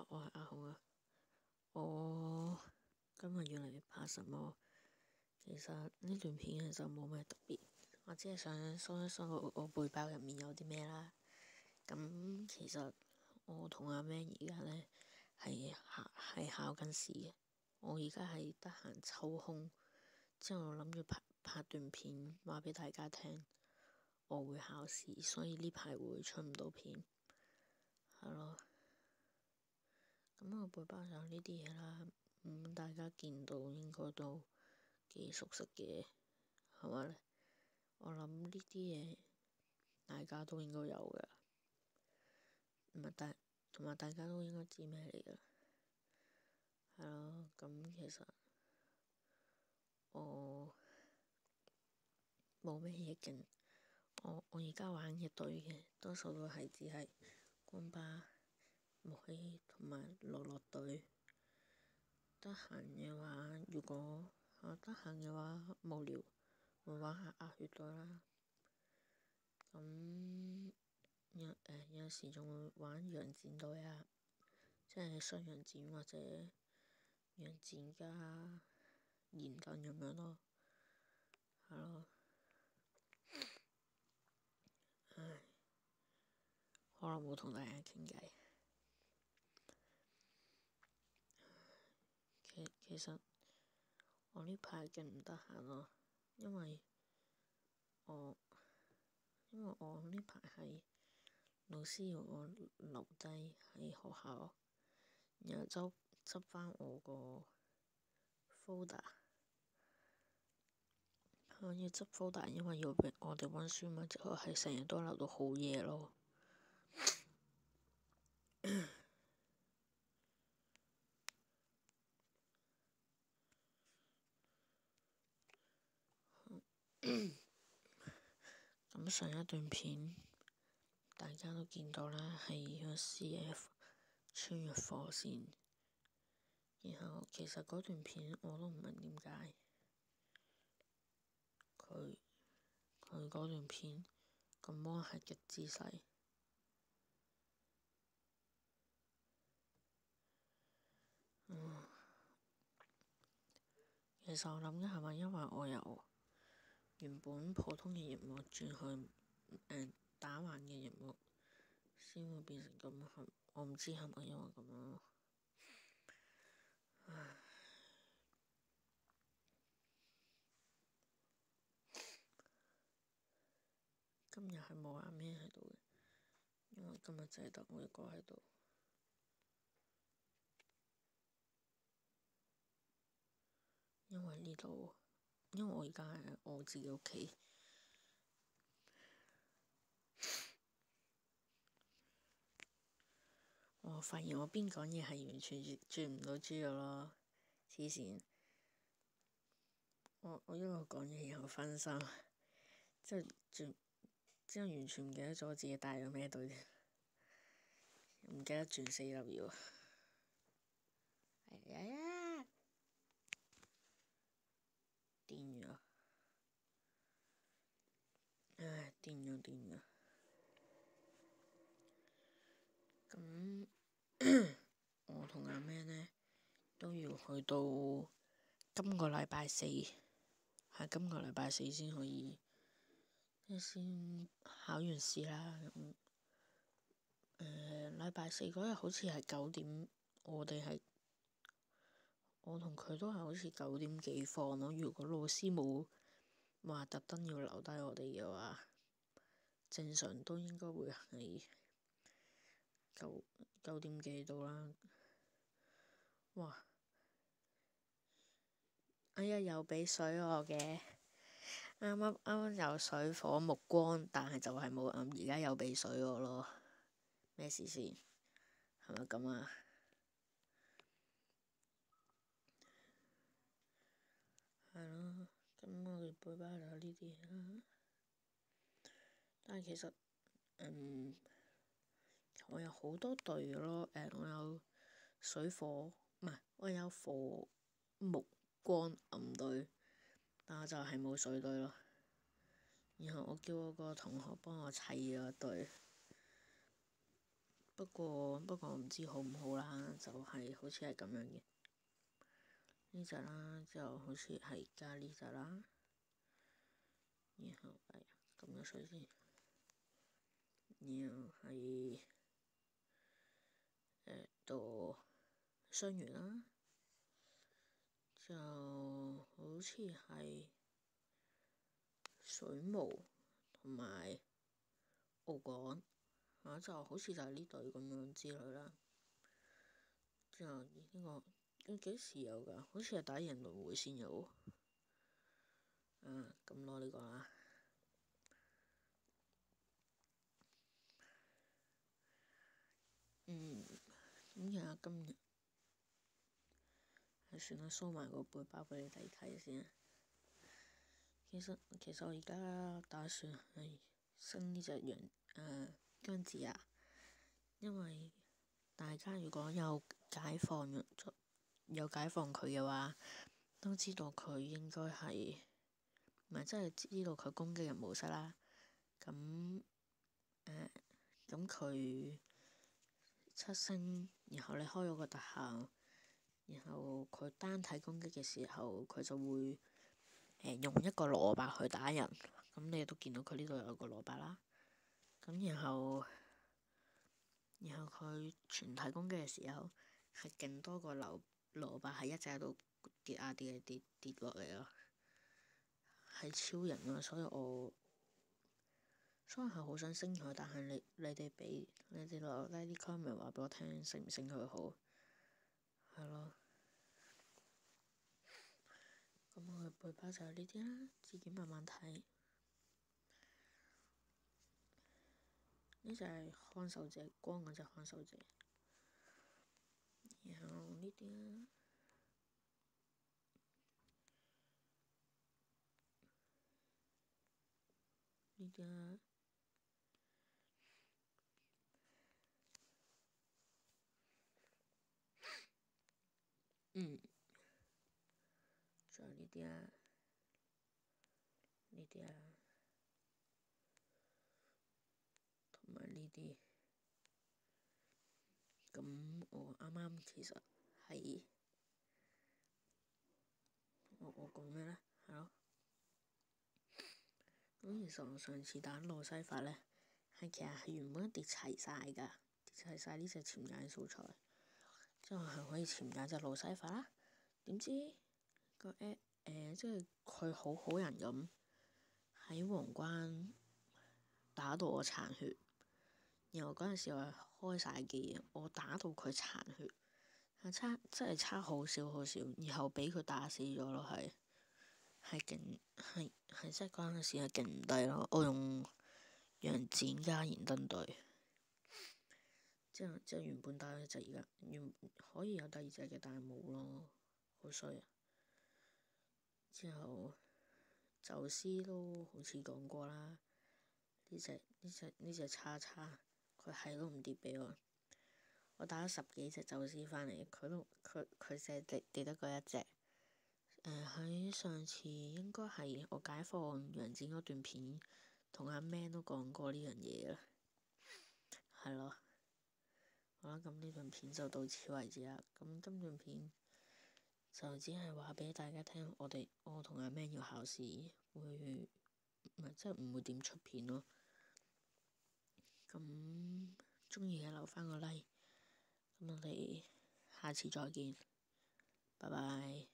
我係阿紅啊。我今日要嚟拍什麼？其實呢段片其實冇咩特別，我只係想梳一梳我背包入面有啲咩啦。咁其實我同阿 Man 而家呢係考緊試嘅。我而家係得閒抽空，之後我諗住拍段片話俾大家聽，我會考試，所以呢排會出唔到片，係咯。咁我背包就呢啲嘢啦，大家見到應該都幾熟悉嘅，係咪咧？我諗呢啲嘢大家都應該有㗎，同埋大家都應該知咩嚟㗎，係咯。咁其實我冇咩嘢勁，我而家玩嘅隊嘅多數都係只係軍巴、木希同埋樂樂隊。得閒嘅話，如果得閒嘅話無聊，會玩下鴨血隊啦。咁有時仲會玩洋戰隊啊，即係雙洋戰或者洋戰加燃燈咁樣咯，係咯。唉，好耐冇同大家傾偈。其實我呢排勁唔得閒咯，因為我呢排係老師要我留低喺學校，然後執返我個 folder。我要執 folder，因為要俾我哋溫書嘛，之後係成日都留到好夜咯。咁上一段片大家都見到啦，係個 CF 穿越火線，然後其實嗰段片我都唔明點解佢嗰段片咁魔核嘅姿勢。其實我諗緊係咪因為我由原本普通嘅熒幕轉去打橫嘅熒幕，先會變成咁。我唔知係咪因為咁樣。今日係冇阿咩喺度嘅，因為今日淨係得我一個喺度。因為我而家係我自己屋企。我發現我邊講嘢係完全轉唔到豬嘅咯，黐線！我一路講嘢然後分心，之後完全唔記得咗自己帶咗咩隊，唔記得轉4粒搖。哎呀！癲咗！唉，癲咗！咁我同阿咩呢都要去到今個禮拜四，係今個禮拜四先可以，先考完試啦。禮拜四嗰日好似係9點，我同佢都係好似9點幾放咯。如果老師冇話特登要留低我哋嘅話，正常都應該會係9點幾到啦。哇！哎呀，又俾水我嘅，啱啱有水火木光，但係就係冇暗，而家又俾水我咯。咩事先？係咪咁啊？係咯，咁我哋背包就呢啲嘢啦。但係其實，我有好多隊咯。我有水火，唔係，我有火木光暗隊，但係就係冇水隊咯。然後我叫我個同學幫我砌咗一隊。不過唔知好唔好啦，就係好似係咁樣嘅呢隻啦，就好似係加呢隻啦，然後撳咗水先，然後係到雙魚啦，就好似係水母同埋澳港就好似就係呢隊咁樣之類啦。之後呢個幾時有㗎？好似係打贏輪迴先有。咁攞呢個啦。咁其實今日係算啦，收埋個背包俾你睇睇先。其實我而家打算係生呢隻姜子牙，因為大家如果有解放佢嘅話，都知道佢應該係唔係真係知道佢攻擊嘅模式啦。咁佢7星，然後你開咗個特效，然後佢單體攻擊嘅時候，佢就會用一個蘿蔔去打人。咁你都見到佢呢度有個蘿蔔啦。咁然後佢全體攻擊嘅時候，係勁多個蘿蔔係一直喺度跌落嚟咯，係超人啊！所以我係好想升佢，但係你哋落低啲 comment 話俾我聽，升唔升佢好？係咯。咁我嘅背包就係呢啲啦，自己慢慢睇。呢就係看守者，光嗰隻看守者。然後呢啲啦，呢啲啦，仲有呢啲啦，呢啲啦，同埋呢啲。咁我啱啱其實係我講咩咧？係咯。咁其實我上次打路西法咧，其實係原本跌齊晒㗎，跌齊晒呢隻潛解素材，之後係可以潛解隻路西法啦。點知個即係佢好好人咁喺皇冠打到我殘血，然後嗰陣時我係開晒機，我打到佢殘血，真係差好少，然後俾佢打死咗咯，係勁即係嗰陣時係勁唔低咯。我用楊戩加燃燈隊，即係原本打一隻，而家可以有第二隻嘅，但係冇咯，好衰啊！之後宙斯都好似講過啦，呢隻叉，佢係都唔跌俾我。我打咗10幾隻宙斯返嚟，佢淨係跌得嗰一隻。喺上次應該係我解放楊戩嗰段片，同阿 Man 都講過呢樣嘢啦，係咯。好啦，咁呢段片就到此為止啦。咁今段片就只係話俾大家聽，我同阿 Man 要考試，即係唔會點出片咯。咁鍾意嘅留返個 like，咁我哋下次再見，拜拜。